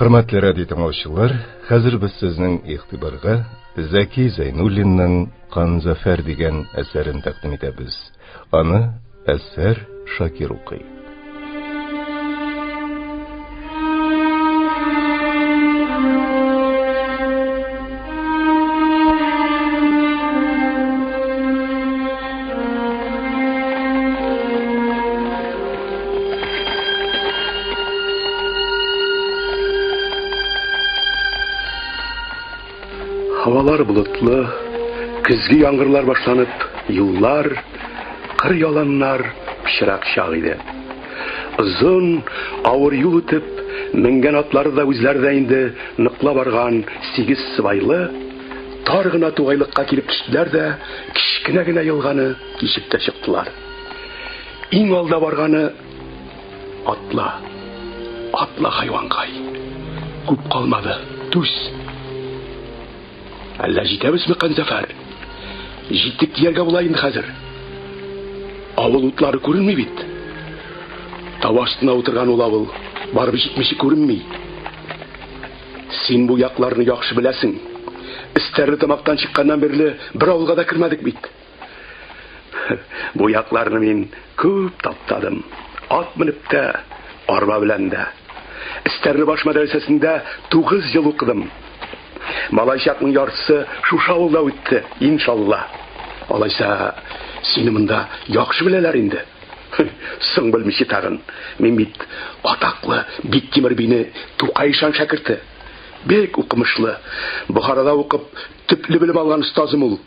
Hürmetli radyo dinleyiciler, hazır biz sizning ig'tiborga Zaki Zayнуллинның Qanzafer degan eserini taqdim etamiz. Аны Әсәр Шакир укый. Havalar bulutlu, küzgü yağmurlar başlanıp, yıllar, kır yalanlar pişirak şağıydı. Uzun, ağır yol ötüp, mingen atları da özlerde indi, nıkla bargan 8 sıvaylı, targına tuğaylıkka kelip düştüler de, kişkine yılganı geçip de çıktılar. İn alda barganı, atla hayvankay. Күп kalmadı, düz. Әллә җитәбез ми Канзафар? Җиттек дияргә була инде хәзер. Авыл утлары күренми бит. Тау астына утырган ул авыл барып җитмеше күренми. Син бу якларны яхшы беләсең. Истәрле тамактан чыкканнан бирле бер авылга да кирмәдек бит. Бу якларны мин күп таптадым. Ат менеп тә, арба белән дә. Истәрле баш мәдрәсәсендә 9 ел укыдым. Малайчакның яртысы шушы авылда үтте, иншалла. Алайса, сине монда яхшы беләләр инде. Соң белмичә тагын. Мин бит атаклы Бик Тимер бине Тукайшан шәкерте. Бек укымышлы. Бухарада укып, төпле белем алган остазым ул.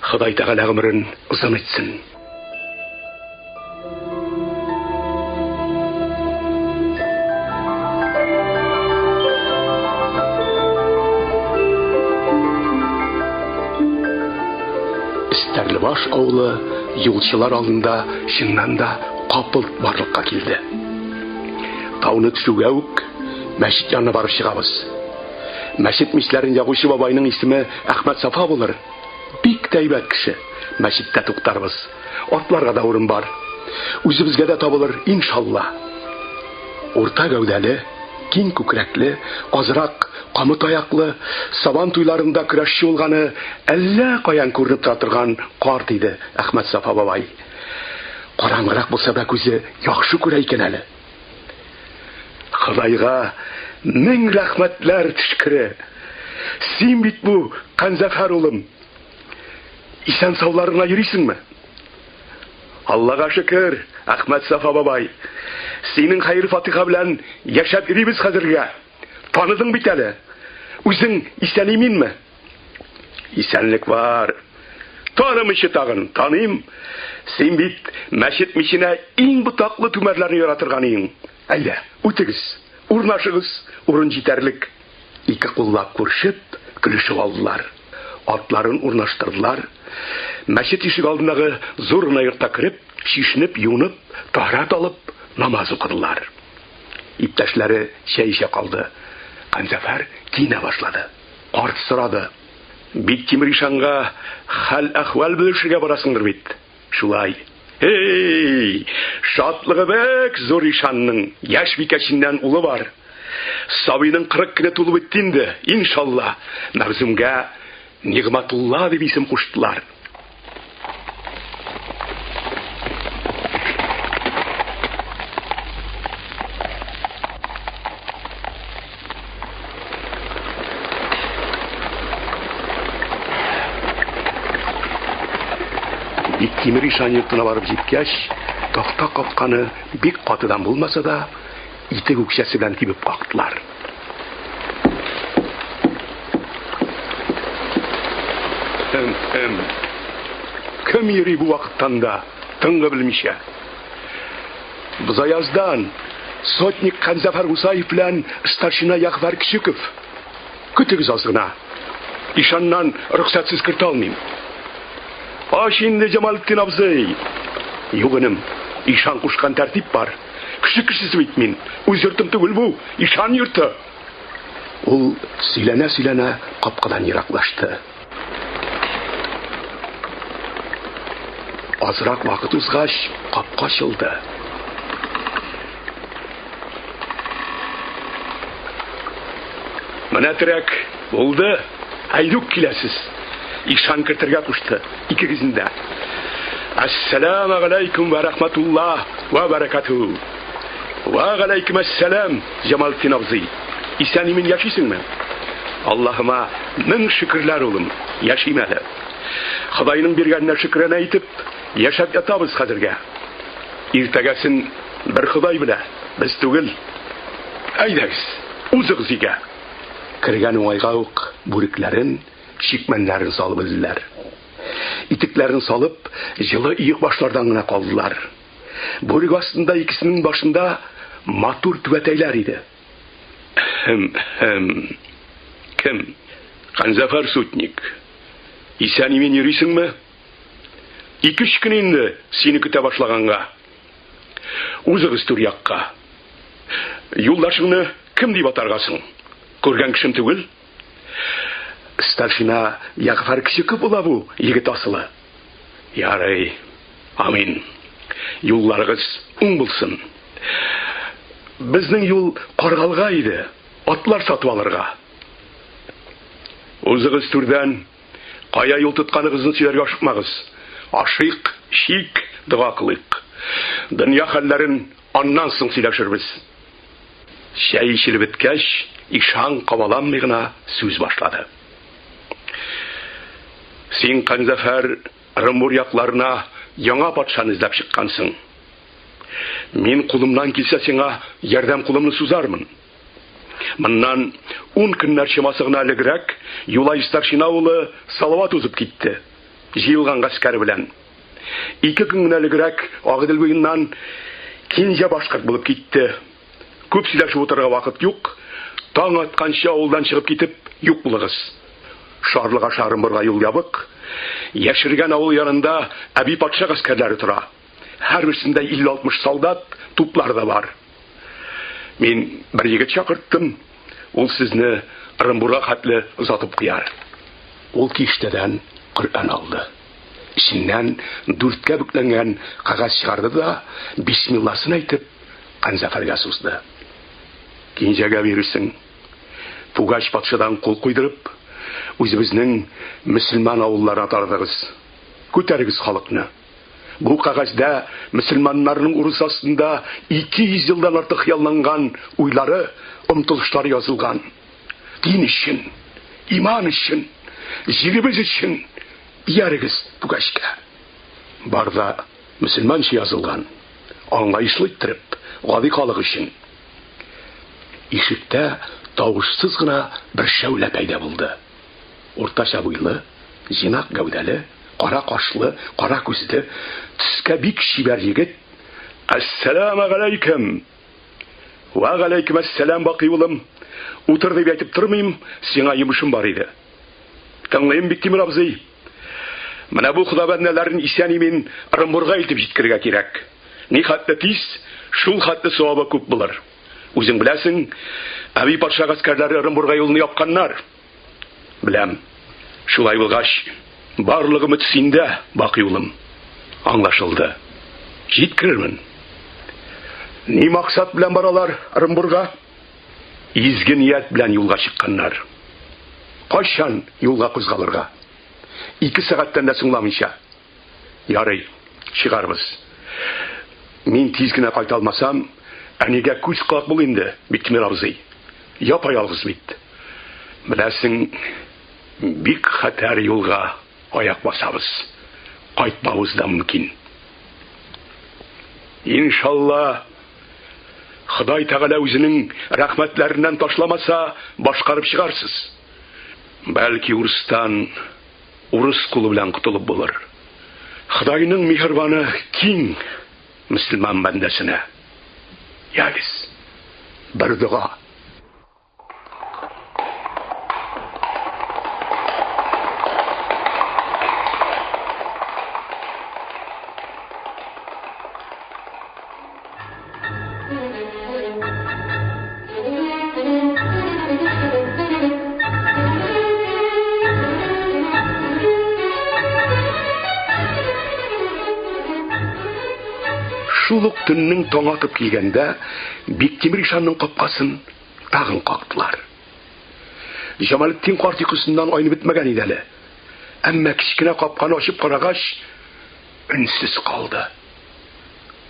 Ходай Тәгалә гомерен узын итсен. Баш авылы юлчылар алдында чыннан да капыл барлыкка килде. Тауны төшүгә үк мәчет янына барып чыгабыз. Мәчет мишләрен ягучы бабайның исеме Әхмәт Сафа булыр. Бик тәйбәт кеше. Мәчеттә туктарбыз. Атларга да урын бар. Үзебезгә дә табылыр, иншалла. Урта гәүдәле, киң күкрәкле, азрак камыт аяклы, сабан туйларында көрәшче булганы әллә каян күренеп торган карт иде Әхмәт Сафа бабай. Караңгырак булса да күзе яхшы күрә икән әле. Худайга мең рәхмәтләр төшкере. Син бит бу Канзафар улым. Исән сауларына йөрисеңме? Аллага шөкер, Әхмәт Сафа бабай. Синең хәйр-фатиха белән яшәп йөрибез хәзергә. Таныдың бит әле. Үзең исән иминме? Исәнлек бар. Танымыйчы тагын, таныйм. Син бит мәчет миченә иң бутаклы түмәрләрне яратырган идең. Әйдә, үтегез, урнашыгыз, урын җитәрлек. Ике куллап күршеп, көлешеп алдылар. Атларын урнаштырдылар. Мәчет ишек алдындагы зур йортка кирип, чишенеп, юынып, тахарат алып, намаз укыдылар. Иптәшләре чәй эчә калды. Канзафар киенә башлады. Карт сорады. Бик Тимер ишанга хәл-әхвал белешергә барасыңдыр бит. Шулай. Эй, шатлыгы бек зур ишанның яшь бикәченнән улы бар. Сабыйның 40 көне тулып бетте инде, иншалла. Мәрзумгә Нигъматулла дип исем куштылар. Бик Тимер ишан йортына барып җиткәч, такта капканы бик катыдан булмаса да, итек үкчәсе белән тибеп кактылар. Кем йөри бу вакыттан да, тыңгы белмичә. Без аяздан сотник Канзафар Усаев белән старшина Яхвар Кичүков. Көтегез азгына. Ишаннан рөхсәтсез кертә алмыйм. Аш инде Җамалетдин абзый. Югыным, ишан кушкан тәртип бар. Кеше бит мин. Үз йортым түгел бу, ишан йорты. Ул сөйләнә капкадан ераклашты. Азрак вакыт узгач, капка ачылды. Менә терәк булды. Айдук киләсез. Ишан кертергә кушты. Икегезендә. Ассаламу алейкум ва рахматуллах ва баракату. Ва алейкум ассалам, Җамалтдин абзый. Исән-имин яшисеңме? Аллаһыма мең шөкерләр улым. Яшим әле. Худайның биргәненә шөкрәнә әйтеп, яшәп ятабыз хәзергә. Иртәгәсен бер Худай белә, без түгел. Әйдәгез, үзегез өйгә. Кергән уңайга ук бүрекләрен, шикмәннәрен салып элделәр. Итекләрен салып, җылы иек башлардан гына калдылар. Бүрек астында икесенең башында матур түбәтәйләр иде. Кем? Канзафар сутник. Исән-имин йөрисеңме? 2-3 көн инде сине көтә башлаганга. Үзегез түр якка. Юлдашыңны кем дип атаргасың? Күргән кешем түгел? Старшина Ягъфар кичеке була бу, егет асылы. Ярый. Амин. Юлларыгыз уң булсын. Безнең юл Каргалга иде, атлар сатып алырга. Үзегез түрдән кая юл тотканыгызны сөйләргә ашыкмагыз. Ашык, шик, дуа кылыйк. Дөнья хәлләрен аннан соң сөйләшербез. Шәй эчелеп беткәч, ишан кабаламый гына сүз башлады. Син, Канзафар, Ырымбур якларына яңа патшаны эзләп чыккансың. Мин кулымнан килсә сиңа ярдәм кулымны сузармын. Моннан 10 көннәр чамасы гына элегрәк Юлай старшина улы Салават узып китте. Җыелган гаскәр белән. 2 көн генә элегрәк Агыдел буеннан Кинҗә башкорт булып китте. Күп сөйләшеп утырырга вакыт юк. Таң атканча авылдан чыгып китеп юк булыгыз. Шарлыга Шарымбурга юл ябык. Яшергән авыл янында Әби патша гаскәрләре тора. Һәрберсендә 50-60 солдат, туплар да бар. Мин бер егет чакырттым. Ул сезне Ырымбурга хәтле озатып куяр. Ул киштәдән Коръән алды. Иченнән 4кә бүкләнгән кагаз чыгарды да бисмилласын әйтеп Канзафарга сузды. Кинҗәгә бирүсең. Пугач патшадан кул куйдырып, үзебезнең мөселман авылларына тардыгыз. Күтәрегез халыкны. Бу кагазда мөселманнарның урыс астында 200 елдан артык хыялланган уйлары, омтылышлары язылган. Дин өчен, иман өчен, җиребез өчен ярыгыз Пугачка. Барда мөселманча язылган. Аңлаешлы иттереп, гади халык өчен. Ишектә тавышсыз гына бер шәүлә пәйда булды. Уртача буйлы, җинак гәүдәле, кара кашлы, кара күзле, төскә бик шибәр егет. Ассаламу алейкум. Ва алейкум ассалам, бакый улым. Утыр дип әйтеп тормыйм, сиңа йомышым бар иде. Тыңлыйм бик Тимер абзый. Менә бу худабәндәләрен исән-имин Ырымбурга илтеп җиткергә кирәк. Ни хәтле тиз, шул хәтле савабы күп булыр. Үзең беләсең, Әби патша гаскәрләре Ырымбурга юлны япканнар. Беләм. Шулай булгач, барлыгы үмет синдә, бакый улым. Аңлашылды. Җиткерермен. Ни максат белән баралар Ырымбурга? Изге ният белән юлга чыкканнар. Кайчан юлга кузгалырга? 2 сәгатьтән дә соңламыйча. Ярый, чыгарбыз. Мин тиз генә кайта алмасам, әнигә күз кылак бул инде, бик Тимер абзый. Япа-ялгыз бит. Беләсең, бик хәтәр юлга аяк басабыз. Кайтмабыз да мөмкин. Иншалла, Ходай Тәгалә үзенең рәхмәтләреннән ташламаса, башкарып чыгарсыз. Бәлки урыстан урыс кулы белән кутылып булыр. Худайның михербаны киң мөселман бәндәсенә. Ягез, бер дуа. Шул ук төннең таң атып килгәндә, Биктимир ишанның капкасын тагын кактылар. Җамалетдин карт йокысыннан айнып бетмәгән иде әле. Әмма кичкенә капканы ачып карагач, үнсез калды.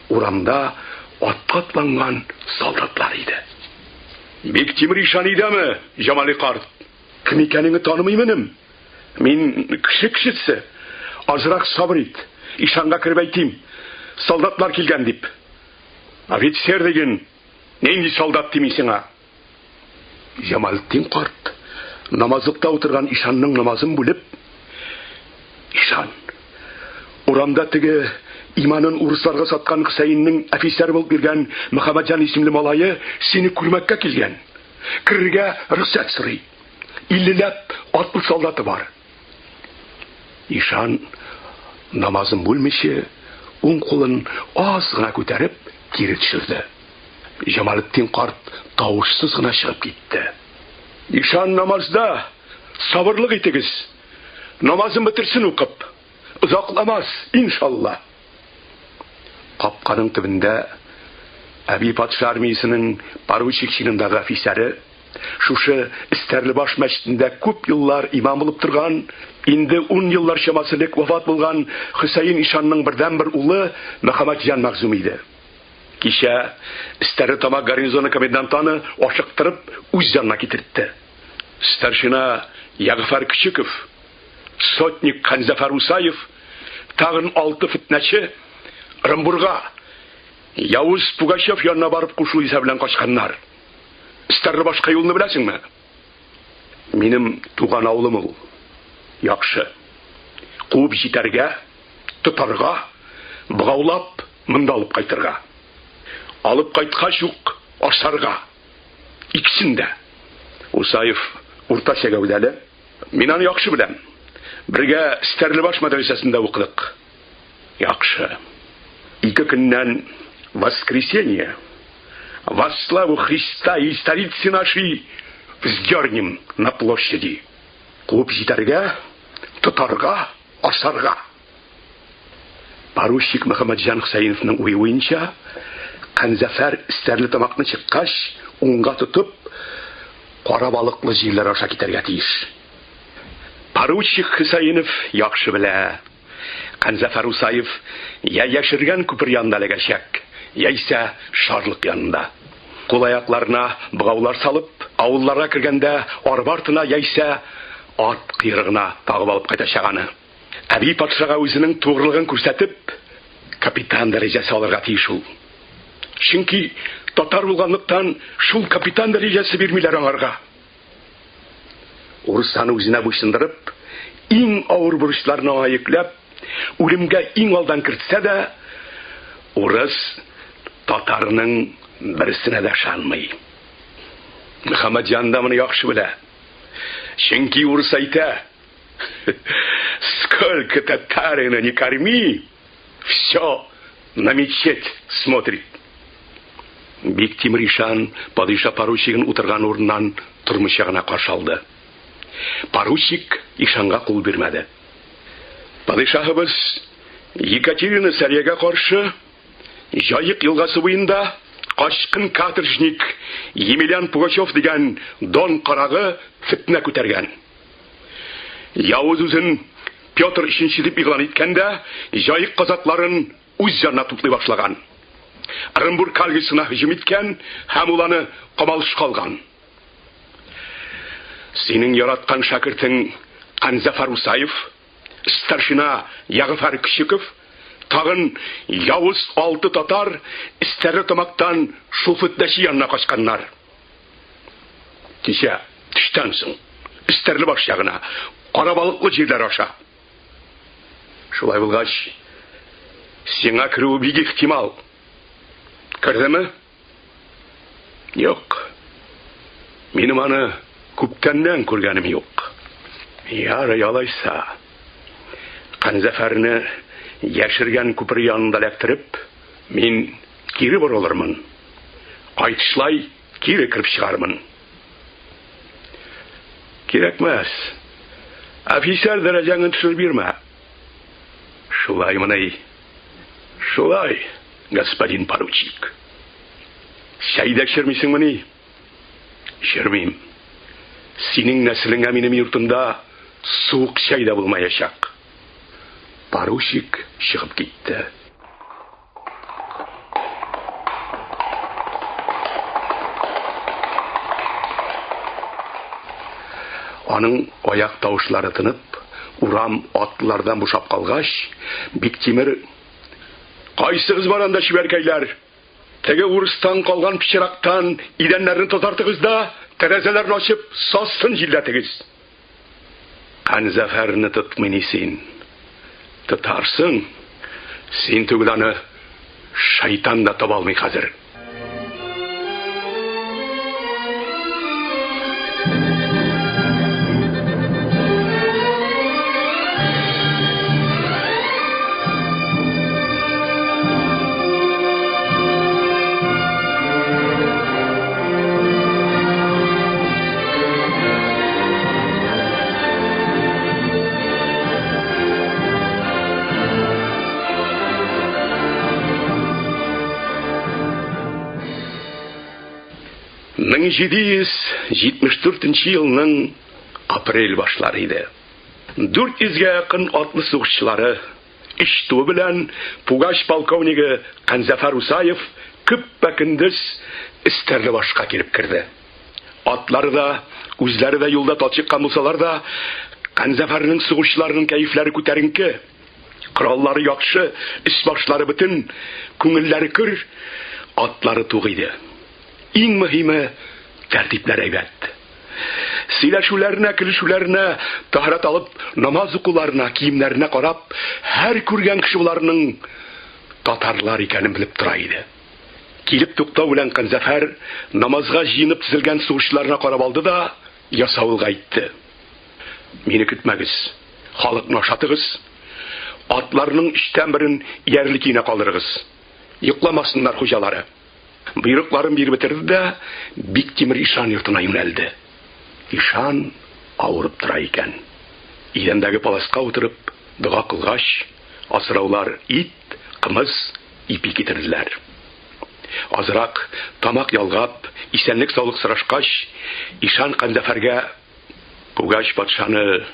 Урамда атка атланган солдатлар иде. Бик Тимер Ишан идеме, Җамали карт? Кем икәнеңне танымыймын. Мин кеше-кешесе. Азрак сабыр ит. Ишанга киреп әйтим. Солдатлар килгән дип. Офицер деген нинди солдат димин сиңа? Җамалетдин карт намазлыкта утырган Ишанның намазын бүлеп, Ишан, урамда теге иманын урысларга саткан Хөсәйннең офицер булып биргән Мөхәммәтҗан исемле малае сине күрмәккә килгән. Кирергә рөхсәт сорый. 50ләп атлы солдаты бар. Ишан намазын бүлмичә, уң кулын аз гына күтәреп кире төшерде. Җамалетдин карт тавышсыз гына чыгып китте. Ишан намазда сабырлык итегез. Намазын бетерсен укып. Узакламас, иншалла. Капканың төбендә Әби патша армиясенең поручик чинындагы офицеры, шушы Истәрлебаш мәчетендә күп еллар имам булып торган, инде 10 еллар чамасылык вафат булган Хөсәйн Ишанның бердән-бер улы Мөхәммәтҗан Мәгъзум иде. Кичә Стәрлетамак гарнизоны комендантаны ашыктырып үз янына китертте. Старшина Ягъфар Кичиков, сотник Канзафар Усаев, тагын 6 фитнәче Ырымбурга, Явыз Пугачев янына барып кушылу исә белән качканнар. Стәрлебашка юлны беләсеңме? Минем туган авылым ул. Яхшы. Куып җитәргә, тотарга, быгаулап, монда алып кайтырга. Алып кайткач ук ашарга. Икесендә. Усаев уртача гәүдәле. Мин аны яхшы беләм. Бергә Стәрлебаш мәдрәсәсендә укыдык. Яхшы. 2 көннән воскресенье. Во славу Христа и столицы нашей вздернем на площади. Куып җитәргә, тотарга, ашарга. Поручик Мөхәммәтҗан Хөсәйновның уйынча, Канзафар Стәрлетамакны чыккач, уңга тотып, кара балыклы җирләр аша китәргә тиеш. Поручик Хөсәйнов яхшы белә. Канзафар Усаев я яшергән күпер янында эләгәчәк, яисә шарлык янында. Кул аякларына быгаулар салып, авылларга кергәндә арба артына яисә ат кыйрыгына тагып алып кайтачак аны. Әби патшага үзенең тугрылыгын күрсәтеп, капитан дәрәҗәсе алырга тиеш ул. Чөнки татар булганлыктан шул капитан дәрәҗәсе бирмиләр аңарга. Урыстаны үзенә буйсындырып, иң авыр бурычларны аяклап, үлемгә иң алдан кертсә дә, урыс татарның берсенә дә ышанмый. Мөхәммәтҗан да моны яхшы белә. Чөнки урыс әйтә: «Сколько татарина не корми, все на мечеть смотрит». Бик Тимер Ишан падиша поручигын утырган урыннан тормыш ягына каршы алды. Поручик Ишанга кул бирмәде. Падишаһыбыз Екатерина Сарьяга каршы Җаек елгасы буенда качкын каторжник Емельян Пугачев дигән дон карагы фитнә күтәргән. Явыз үзен Петр III дип игълан иткәндә, Җаек казакларын үз янына туплый башлаган. Оренбург калгысына һөҗүм иткән һәм уланы камалышка алган. Синең яраткан шәкертең Канзафар Усаев, старшина Ягъфар Кичиков, тагын Явыз 6 татар Стәрлетамактан шул фитнәче янына качканнар. Кичә төштән соң Стәрлебаш ягына кара балыклы җирләр аша. Шулай булгач, сиңа керү бик ихтимал. Кірдеме? Юк. Минем аны күптәннән күргәнем юк. Ярый алайса. Канзафарны яшергән күпер янында эләктереп, мин кире борылырмын. Кайтышлай кире кирип чыгармын. Кирәкмәс. Офицер дәрәҗәңне төшереп бирмә. Шулай мыный. Шулай, господин поручик. Шәйдә эчермисеңмени? Эчермим. Синең нәселеңә минем йортымда суык чәй дә булмаячак. Поручик чыгып китте. Аның аяк тавышлары тынып, урам атлардан бушап калгач, Биктимер: "Кайсыгыз бар анда, шибәркәйләр? Теге урыстан калган пычрактан идәннәрне тотартыгыз да, тәрәзәләрне ачып, сасын җилләтегез." Канзафәрне тотмый син. Тотарсың, син түгел аны шайтан да таба алмый хәзер. Мең 774 елның апрель башлары иде. 400-гә якын атлы сугышчылары иштуы белән Пугач полковниги Канзафар Усаев көппә-көндез Истәрле башка килеп керде. Атлары да, үзләре дә юлда талчыккан булсалар да, Канзафарның сугышчыларының кәефләре күтәренке, кораллары яхшы, эш башлары бөтен, күңелләре көр, атлары тук иде. Иң мөһиме, тәртипләр әйбәт. Сөйләшүләренә, көлешүләренә, тәһарәт алып, намаз укуларына, киемнәренә карап, һәр күргән кеше буларның татарлар икәнен белеп тора иде. Килеп туктау белән Канзафар намазга җыенып тезелгән сугышчыларына карап алды да, ясавылга әйтте: "Мине көтмәгез, халыкны ашатыгыз, атларның өчтән берен иярлыкенә калдырыгыз. Йокламасыннар хуҗалары." Бuyruklарын биреп бетерде дә Биктимер Ишан йортына юнәлде. Ишан авырып тора икән. Идәндәге паласка утырып, дуга кылгач, асраулар ит, кымыз, ипи китерделәр. Азрак тамак ялгап, исәнлек саулык сорашкач, Ишан Канзафарга: "Пугач патшаны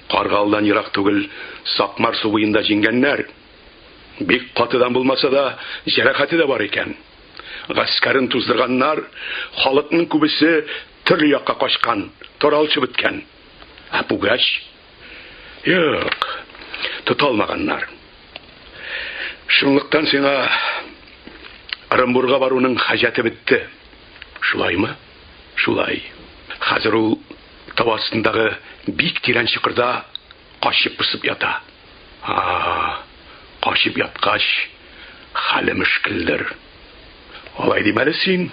Каргалдан ерак түгел Сакмар су буенда җиңгәннәр. Бик катыдан булмаса да, җәрәхәте дә бар икән. Гаскәрен туздырганнар, халыкның күбесе төрле якка качкан, таралчы беткән. Ә Пугач? Юк, тоталмаганнар. Шунлыктан сиңа Орынбурга баруның хаҗәте бетте. Шулаймы?" "Шулай. Хәзер ул тавасындагы бик тирән чокырда качып пысып ята." Качып яткач, хәле мөшкилдер. "Алай димәле син?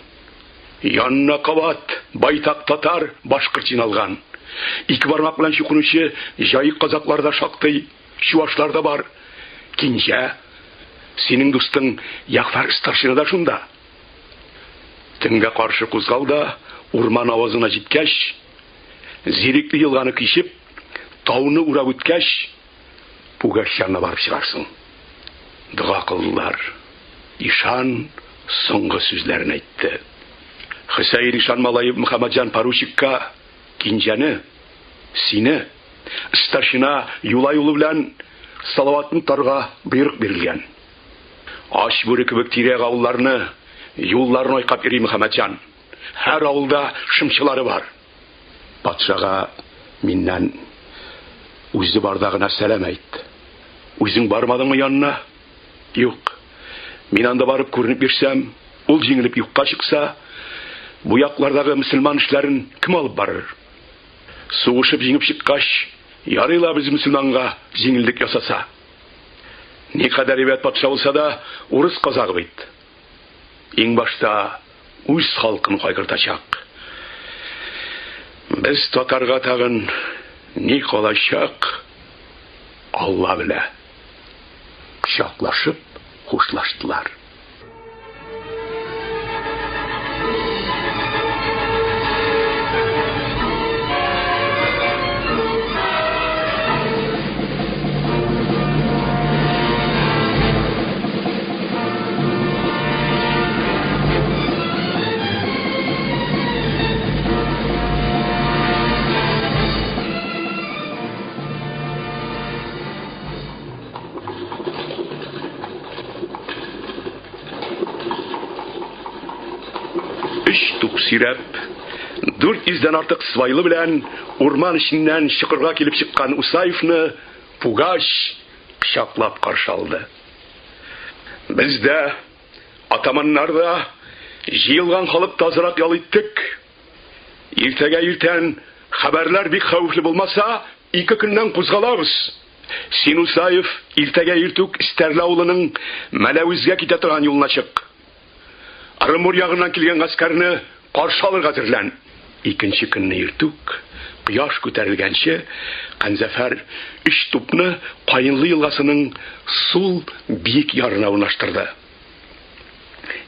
Янна кабат, байтак татар, башкорт җиналган. Ике бармак белән чукынучы җаек казаклар да шактый, чуашлар да бар. Кинҗә, синең дустың Яфар старшина да шунда. Төнгә каршы кузгал да, урман авызына җиткәч, зирикле елганы кичеп, тауны урап үткәч, Пугач янына барып чыгарсың." Дуга кылдылар. Ишан соңгы сүзләрен әйтте. Хөсәйн Ишан малае Мөхәммәтҗан поручикка Кинҗәне, сине, старшина юлай улы белән салаватын тарга боерык бирелгән. Ач бүре кебек тирәк авылларны, юлларны айкап йөри Мөхәммәтҗан. Һәр авылда шымчылары бар. Патшага миннән үзе барда гына сәлам әйт. Үзең бармадыңмы янына? Юк. Мин анда барып күренеп бирсәм, ул җиңелеп юкка чыкса, бу яклардагы мөселман эшләрен кем алып барыр? Сугышып җиңеп чыккач, ярыйла без мөселманга җиңеллек ясаса. Никадәр әйбәт патша булса да, урыс казагы бит. Иң башта үз халкын кайгыртачак. Без татарга тагын ни калачак? Алла белә." Кочаклашып хушлаштылар. сөйрәп, 400-дән артык свайлы белән урман эченнән чокырга килеп чыккан Усаевны Пугач кочаклап каршы алды. Без дә, атаманнар да, җыелган халык тазарак ял иттек. Иртәгә иртән хәбәрләр бик хәвефле булмаса, 2 көннән кузгалабыз. Син, Усаев, иртәгә иртүк Стәрле авылының Мәләвезгә китә торган юлына чык. Орынбур ягыннан килгән гаскәрне каршы алырга әзерлән. 2нче көнне иртүк, кояш күтәрелгәнче, Канзафәр 3 тупны Каенлы елгасының сул биек ярына урнаштырды.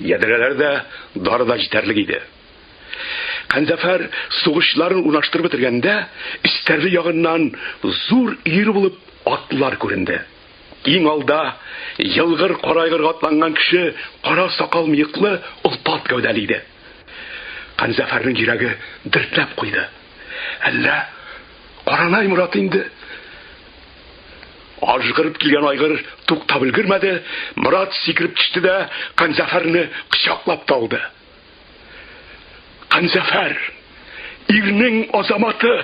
Ядрәләр дә, дары да җитәрлек иде. Канзафәр сугышларын урнаштырып бетергәндә, Стәрле ягыннан зур ир булып атлар күренде. Иң алда елгыр карайгырга атланган кеше кара сакал мыеклы олпат гәүдәле иде. Канзафәрнең йөрәге дертләп куйды. Әллә Каранай Мурат инде? Ажгырып килгән айгыр туктап өлгермәде. Мурат сикереп төште дә Канзафәрне кочаклап алды. Канзафәр, ирнең азаматы,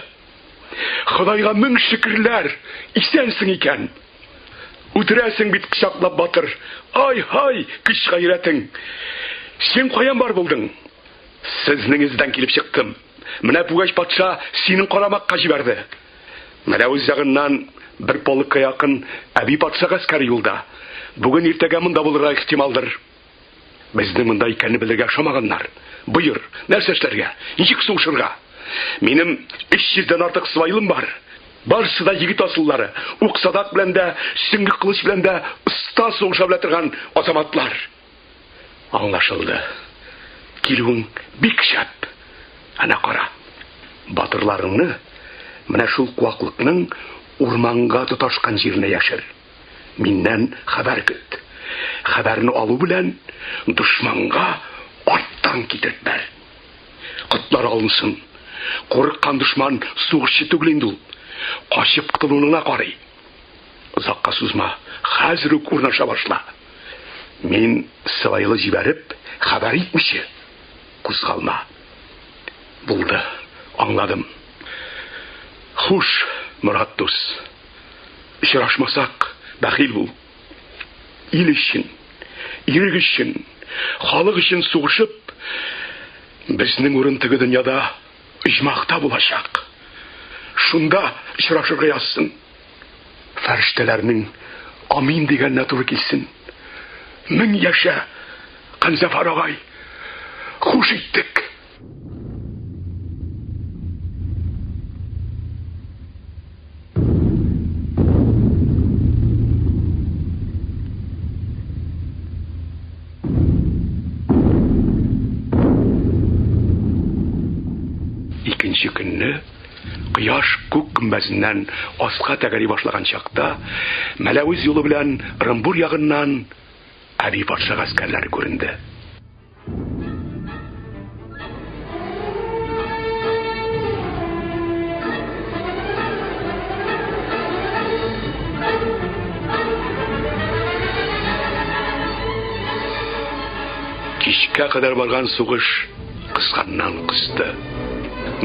Худайга 1000 шөкерләр, исәнсең икән. Үтерәсең бит кочаклап батыр. Ай-һай, көч гайрәтең. Син каян бар булдың? Сезнең издән килеп чыктым. Менә Пугач патша синең карамакка җибәрде. Менә үз ягыннан бер полкка якын Әби патша гаскәр юлда. Бүген иртәгә монда булырга ихтималдыр. Безнең монда икәнне белергә шамаганнар. Буйыр, нәрсә эшләргә? Ничек сугышырга? Минем 300-дән артык свайлым бар. Барысы да егет асыллары. Уксадак белән дә, сөңге кылыч белән дә оста сугыша белә торган азаматлар. Аңлашылды. Килүең бик шәп. Ана кара. Батырларыңны менә шул куаклыкның урманга тоташкан җиренә яшер. Миннән хәбәр көт. Хәбәрне алу белән дошманга арттан китеп бер. Котлар алынсын. Курыккан дошман сугышчы түгел инде ул. Качып кытылуына карый. Озакка сузма, хәзер үк урнаша башла. Мин сылайлы җибәреп, хәбәр итмичә кузгалма. Булды, аңладым. Хуш, Мурат дус. Очрашмасак, бәхил бул. Ил өчен, ирек өчен, халык өчен сугышып, безнең урын теге дөньяда иҗмакта булачак. Шунда очрашырга язсын. Фәрештәләрнең амин дигәнне туры килсен. 1000 яшә, Канзафәр агай. Хуш иттек. Икенче көнне кояш күк көмбәсеннән аска тәгәри башлаган чакта, Мәләвез юлы белән Орынбур ягыннан Әби патша гаскәрләре күренде. Кичкә кадәр барган сугыш кысканнан кысты.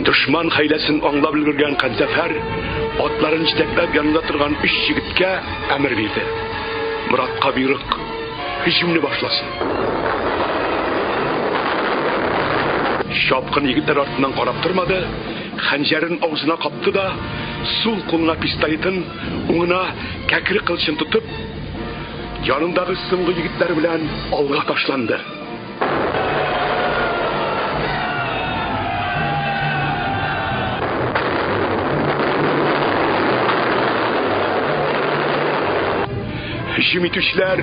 Дошман хәйләсен аңлап өлгергән Канзафәр атларын җитәкләп янында торган 3 егеткә әмер бирде. Моратка буйрык, һөҗүмне башласын. Шапкын егетләр артыннан карап тормады, хәнҗәрен авызына капты да, сул кулына пистолетын, уңына кәкре кылчын тотып, янындагы соңгы егетләр белән алга ташланды. Һөҗүм итүчеләр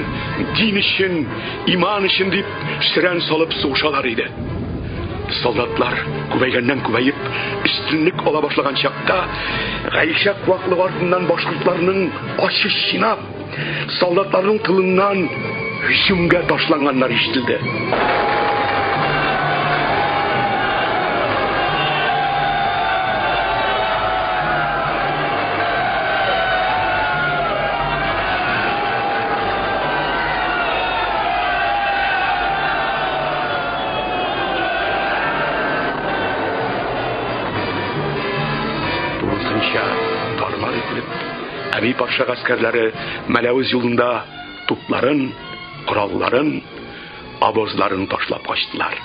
дин өчен, иман өчен дип шәрән салып сугышалар иде. Солдатлар күбәйгәннән күбәеп өстенлек ала башлаган чакта, Гаишә куаклык артыннан башкортларның ачы чинап, солдатларның тылыннан һөҗүмгә ташланганнар ишетелде. буенча тармар ителеп, Әби патша гаскәрләре Мәләвез юлында тупларын, коралларын, обозларын ташлап качтылар.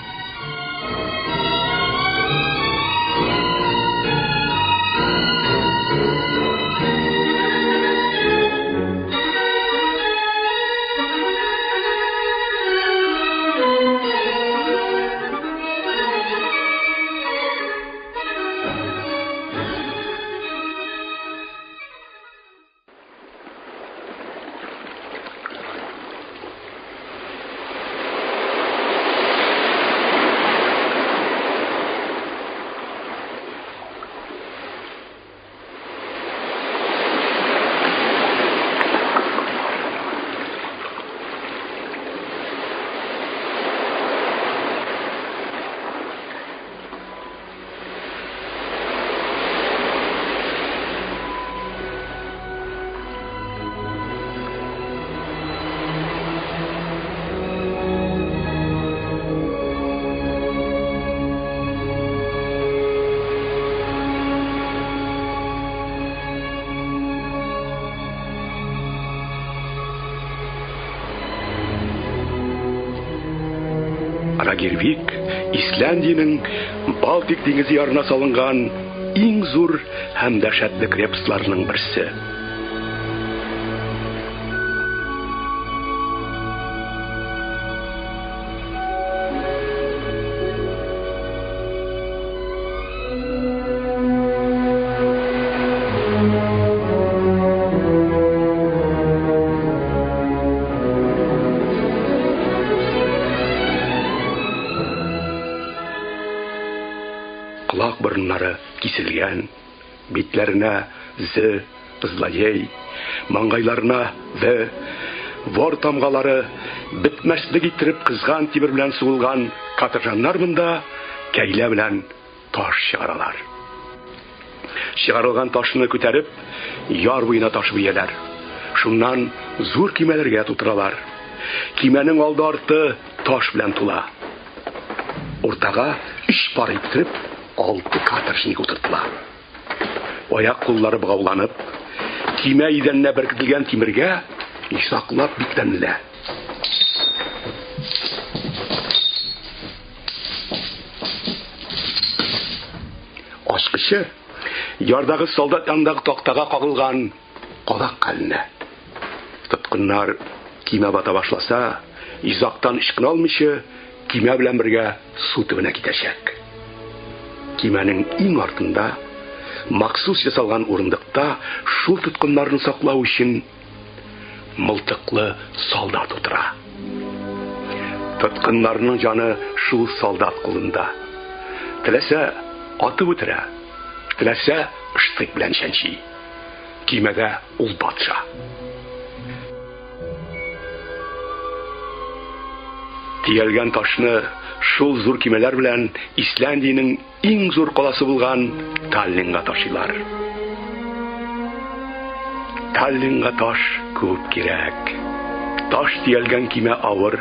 Рагервик Исландиянең Балтик диңгезе ярына салынган иң зур һәм дәһшәтле крепостларының берсе. Колак борыннары киселгән, битләренә з, злодей, маңгайларына в, вор тамгалары бетмәслек иттереп кызган тимер белән сугылган катыржаннар монда кәйлә белән таш чыгаралар. Чыгарылган ташны күтәреп, яр буена ташып ияләр. Шуннан зур кимәләргә тутыралар. Кимәнең алды-арты таш белән тула. Уртага 3 пар иттереп 6 каторжник утыртыла. Аяк куллары быгауланып, кимә идәненә беркетелгән тимергә исаклап бикләнелә. Ачкычы ярдагы солдат янындагы тактага кагылган калак каленә. Тоткыннар кимә бата башласа, изактан ишкен алмыйча, кимә белән бергә су төбенә китәчәк. Кимәнең иң артында, махсус ясалган урындыкта шул тоткыннарны саклау өчен мылтыклы солдат утыра. Тоткыннарның җаны шул солдат кулында. Теләсә атып үтерә, теләсә штык белән чәнчи. Кимәдә ул патша. Тиялгән ташны шул зур кимәләр белән Исландиянең иң зур каласы булган Таллинга ташыйлар. Таллинга таш күп кирәк. Таш тиялгән кимә авыр.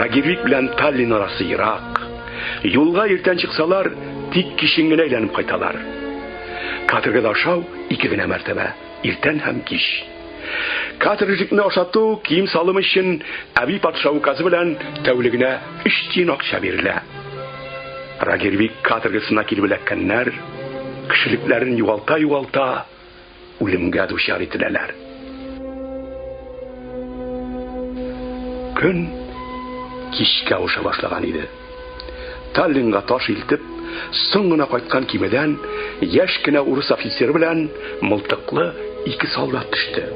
Рагервик белән Таллин арасы ерак. Юлга иртән чыксалар, тик кичен генә әйләнеп кайталар. Каторгада ашау 2 генә мәртәбә, иртән һәм кич. Каторжникны ашату кием салым өчен Әби патша указы белән тәүлегенә 3 тиен акча бирелә. Рагервик каторгасына килеп эләккәннәр кешелекләрен югалта-югалта үлемгә дучар ителәләр. Көн кичкә уша башлаган иде. Таллинга таш илтеп, соң гына кайткан кимәдән яшь кенә урыс офицер белән мылтыклы 2 солдат төште.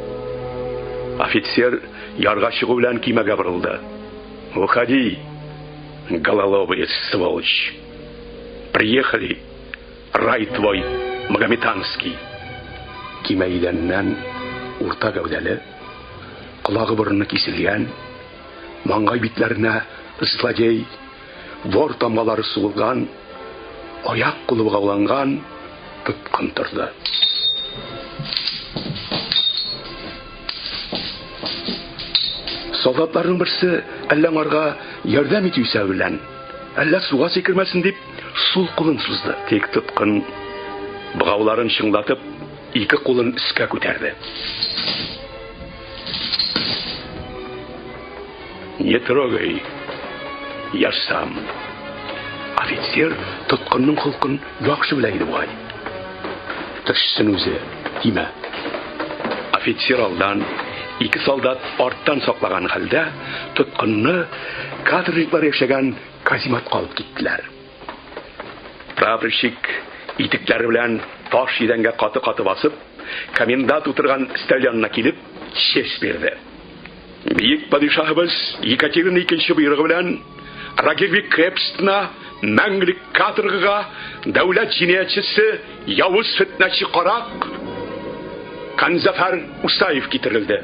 Офицер ярга чыгу белән кимәгә борылды. «Выходи, гололобый сволочь! Приехали, рай твой Магометанский!» Кимә идәннән урта гәүдәле, колагы борыны киселгән, маңгай битләренә злодей, вор тамгалары сугылган, аяк кулы быгауланган тоткын торды. Солдатларның берсе әллә аңарга ярдәм итү сәбәбеннән, әллә суга сикермәсен дип сул кулын сузды. Тик тоткын Бұғауларын шыңлатып, ике қолын үскә күтәрде. Не трогай, я сам. Офицер тоткынның холкын яхшы белә иде бугай. Төшсен үзе, тимә. Офицер алдан, ике солдат арттан саклаган хәлдә тоткынны каторжниклар яшәгән казематка алып киттеләр. Прапорщик итекләре белән таш идәнгә каты-каты басып, комендант утырган стол янына килеп, честь бирде. Бийек падишаһыбыз Екатерина II буйрыгы белән Рагервик крепостена мәңгелек каторгага дәүләт җинаятьчесе, явыз фитнәче карак Канзафар Усаев китерилде.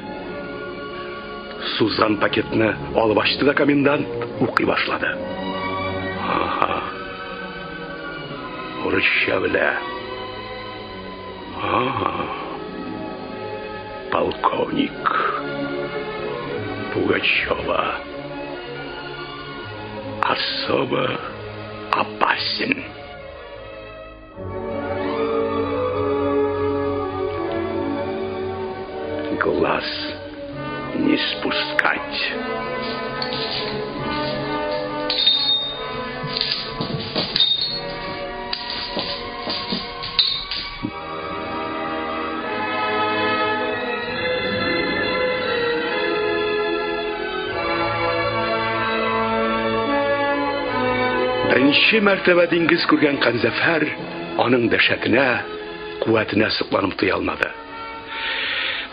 Сузган пакетны алып ачты да комендант укый башлады. Ага. Урысча белә. Ага. Полковник Пугачева особо опасен. Глаз не спускать. Беренче мәртәбә диңгез күргән Канзафар аның дәшәтенә, куәтенә сокланып туя алмады.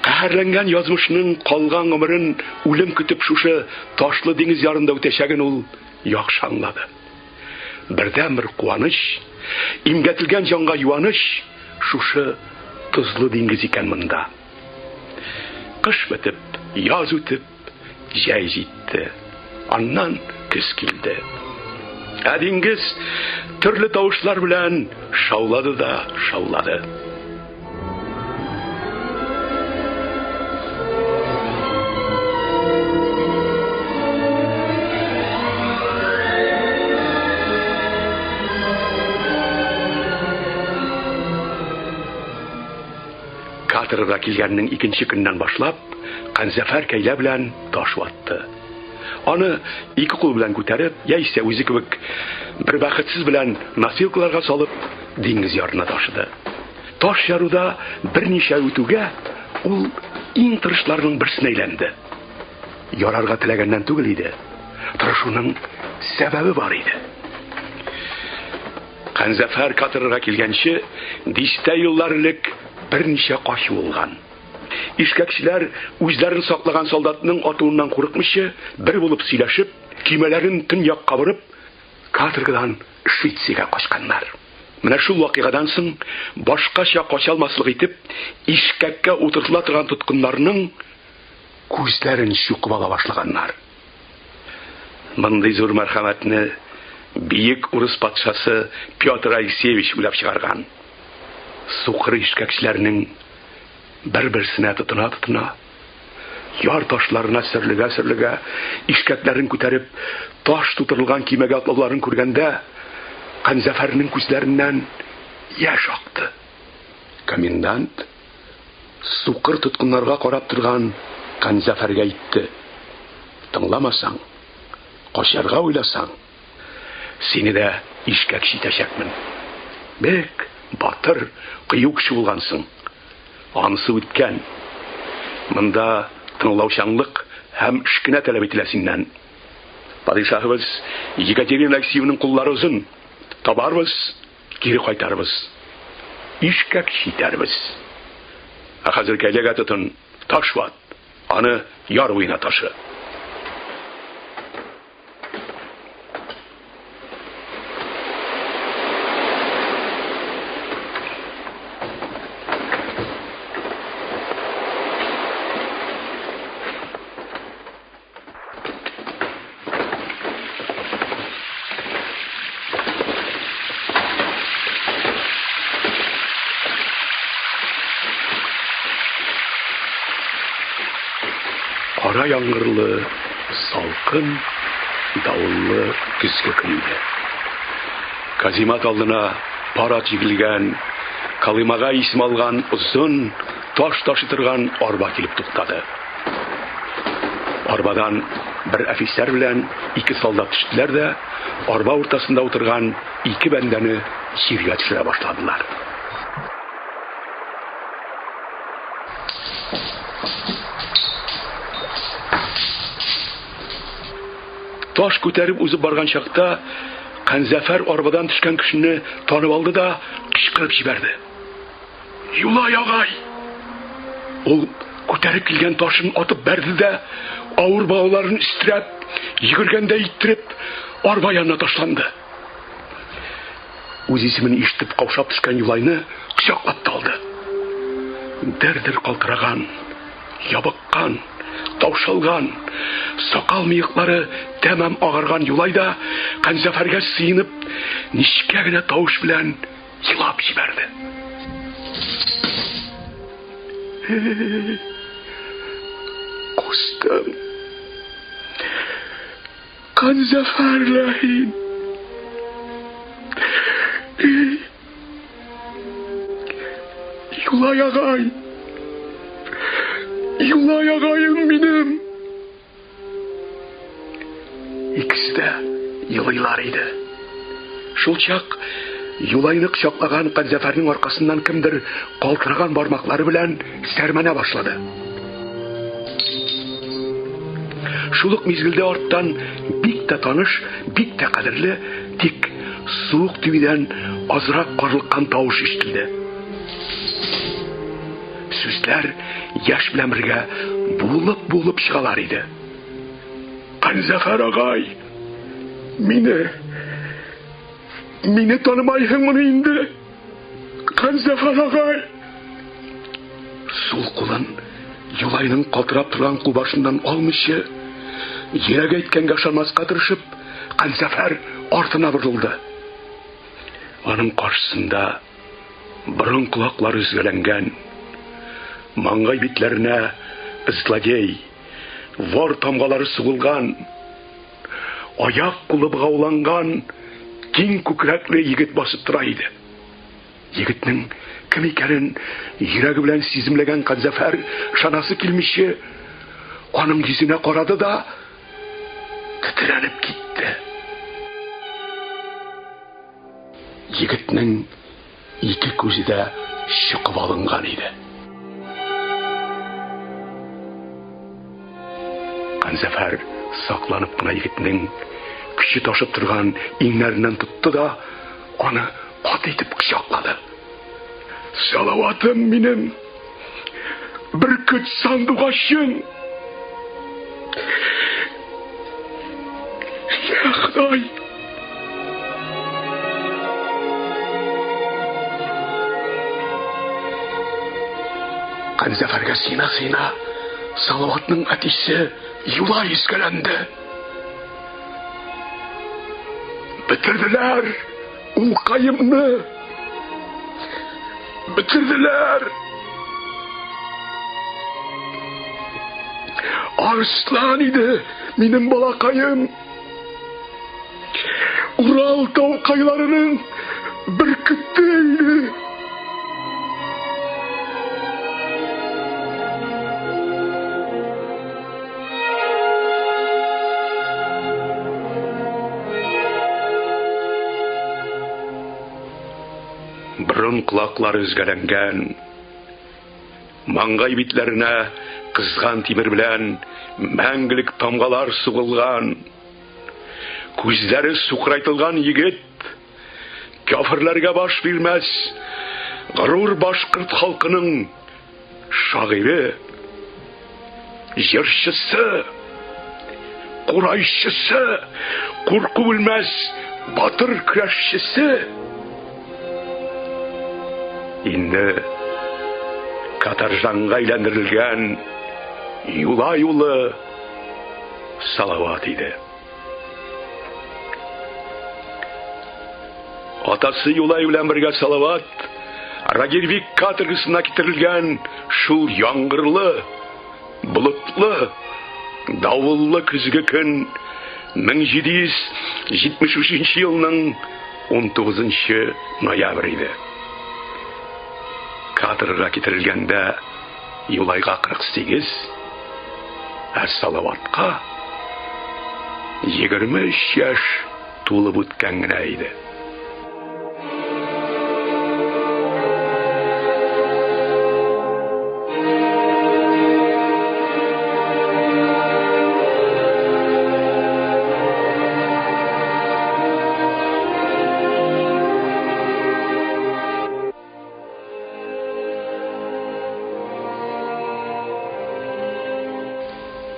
Каһәрләнгән язмышның калган гомерен үлем көтеп шушы ташлы диңгез ярында үтәчәген ул яхшы аңлады. Бердән-бер куаныч, имгәтелгән җанга юаныч шушы тозлы диңгез икән монда. Кыш бетеп, яз үтеп, җәй җитте. Аннан көз килде. Ә диңгез төрле тавышлар белән шаулады да шаулады. Каторга килгәннең икенче көннән башлап, Канзафар кәйлә белән таш ватты. Аны ике кул белән күтәреп, яисә үзе кебек бер бәхетсез белән носилкаларга салып, диңгез ярына ташыды. Таш яруда берничә үтүгә ул иң тырышларның берсенә әйләнде. Ярарга теләгәннән түгел иде. Тырышуның сәбәбе бар иде. Канзафар каторга килгәнче, дистә еллар элек берничә качу булган. Ишкәкчеләр үзләрен саклаган солдатның атуыннан курыкмыйча, бер булып сөйләшеп, кимәләрен төньякка борып, каторгадан Швециягә качканнар. Менә шул вакыйгадан соң башкача качалмаслык итеп, ишкәккә утыртыла торган тоткыннарның күзләрен чукып ала башлаганнар. Мондый зур мәрхәмәтне биек урыс патшасы Петр Алексеевич уйлап чыгарган. Сукыр ишкәкчеләрнең бер-берсенә тотына, яр ташларына серлегә, ишкәкләрен күтәреп, таш тутырылган кимәгә атлауларын күргәндә, Канзафарның күзләреннән яшь акты. Комендант сукыр тоткыннарга карап торган Канзафарга әйтте: "Тыңламасаң, качарга уйласаң, сине дә ишкәк читәчәкмен. Бек батыр, кыю кеше булгансың. Анысы үткән. Монда тыңлаучанлык һәм эшкенә таләп ителә синнән. Падишаһыбыз Екатерина Алексеевнаның куллары узын. Табарбыз, кире кайтарбыз. Ишкәк читәрбез. Ә хәзер кәйләгә тотын, таш ват. Аны яр буена ташы." Кара яңгырлы, салкын, давыллы көзге көн иде. Каземат алдына парад җигелгән, Калимага исем алган узун таш ташый торган арба килеп туктады. Арбадан бер офицер белән ике солдат төштеләр дә арба уртасында утырган ике бәндәне җиргә төшерә башладылар. Таш күтәреп узып барган чакта Канзафар арбадан төшкән кешене танып алды да кычкырып җибәрде. Юлай агай! Ул күтәреп килгән ташын атып бәрде дә авыр бауларын истерәп, йөгергәндә иттереп арба янына ташланды. Үз исемен ишетеп каушап төшкән Юлайны кочаклап алды. Дер-дер калтыраган, ябыккан, таушалган, сакал-мыеклары тәмам агарган Юлай да Канзафарга сыенып, ничкә генә тавыш белән елап җибәрде. Кустым, Канзафар ләһин, Юлай агай, Юлай агайым минем. Икесе дә елыйлар иде. Шул чак Юлайны кочаклаган Канзафарның аркасыннан кемдер калтыраган бармаклары белән сәрмәнә башлады. Шул ук мизгелдә арттан бик тә таныш, бик тә кадерле, тик суык төбидән азрак карлыккан тавыш ишетелде. Сүзләр яшь белән бергә булып чыгалар иде. Канзафар агай, мине танымайсыңмы инде? Канзафар агай. Сул кулын Юлайның калтырап торган кулбашыннан алмыйча, йөрәк әйткәнгә ышанмаска тырышып, Канзафар артына борылды. Аның каршысында борын колаклары өзгәләнгән, маңгай битләренә злодей, вор тамгалары сугылган, аяк кулы бгауланган киң күкрәкле егет басып тора иде. Егетнең кем икәнен йөрәге белән сиземләгән Канзафар ышанасы килмичә, аның йөзенә карады да тетрәнеп китте. Егетнең ике күзе дә чыгып алынган иде. Канзафар сакланып кына егетнең көче ташып торган иңнәреннән тотты да аны каты итеп кочаклады. Салаватым минем, бөркет сандугачым. Я Ходай! Канзафарга сыйна Салаватның әтисе Юлай искәләнде. Бетерделәр ул каемны. Бетерделәр. Арслан иде минем балакаем. Урал тау кайларының бөркете иде. Burun kulakları üzgəlengən, mangay bitlərine kızgan timir bilən мәңгілік тамғалар суғылған, күздері суқырайтылған егет, кафірлерге баш бермәс, ғарур башқұрт халқының шағиры, жершісі, құрайшысы, қорқу білмәс, батыр күрәшшісі, инде катаржанға айландырылған Юлай улы Салават иде. Атасы Юлай белән бергә Салават Рагервик каторгасына китерелгән шул яңгырлы, болытлы, давыллы көзге көн 1773 елның 19 ноябрь иде. кадрга китерилгәндә Юлайга 48, Салаватка 23 яшь тулып үткән генә иде.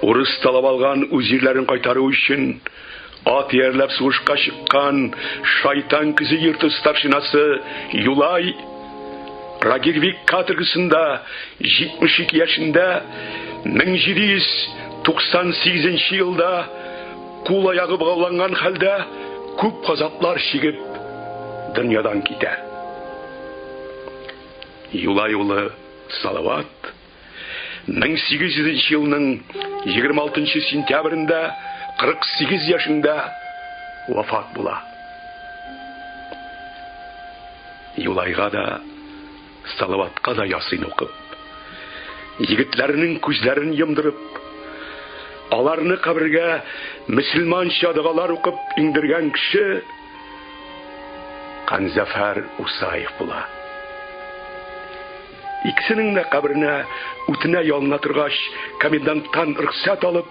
Урыс талап алган үз җирләрен кайтару өчен ат ярлап сугышка чыккан шайтан кизе йорты старшинасы Юлай Рагирвик каторгасында 72 яшендә 1798 елда кул аягы багланган хәлдә күп газаплар чигеп дөньядан китә. Юлай улы Салават 1800 елның 26 сентябрендә 48 яшендә вафат була. Юлайга да, Салаватка да ясыйн укып, егетләрнең күзләрен йомдырып, аларны кабергә мөселманча дугалар укып иңдергән кеше Канзафар Усаев була. Икесенең дә каберенә үтенә ялына торгач, коменданттан рөхсәт алып,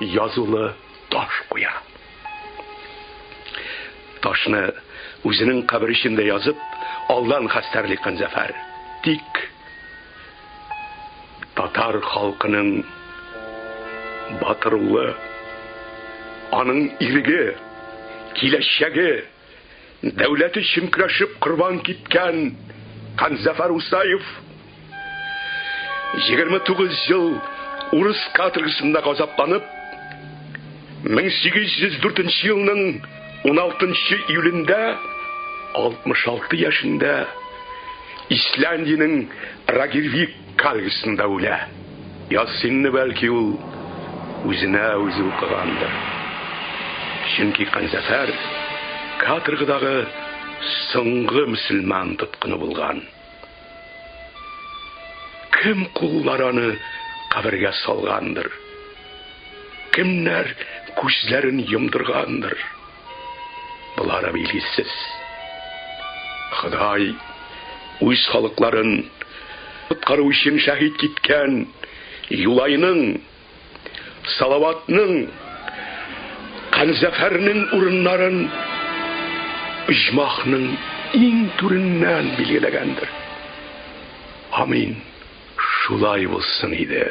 язулы таш куя. Ташны үзенең кабер эчендә язып, алдан хәстәрли Канзафар. Тик татар халкының батыр улы, аның иреге, киләчәге, дәүләте өчен көрәшеп корбан киткән Канзафар Усаев 29 ел урыс каторгасында газапланып, 1804 елның 16 июлендә 66 яшендә Исландиянең Рагирвик каторгасында үлә. Ясинны бәлки ул үзенә үзе укыгандыр. Чөнки Канзафар каторгадагы соңгы мөселман тоткыны булган. Кем куллараны кабергә салгандыр? Кемнәр күзләрен йомдыргандыр? Булар билгесез. Ходай үз халыкларын коткару өчен шәһид киткән Юлайның, Салаватның, Канзафарның урыннарын иҗмахның иң түреннән билгеләгәндер. Амин. Шулай булсын иде.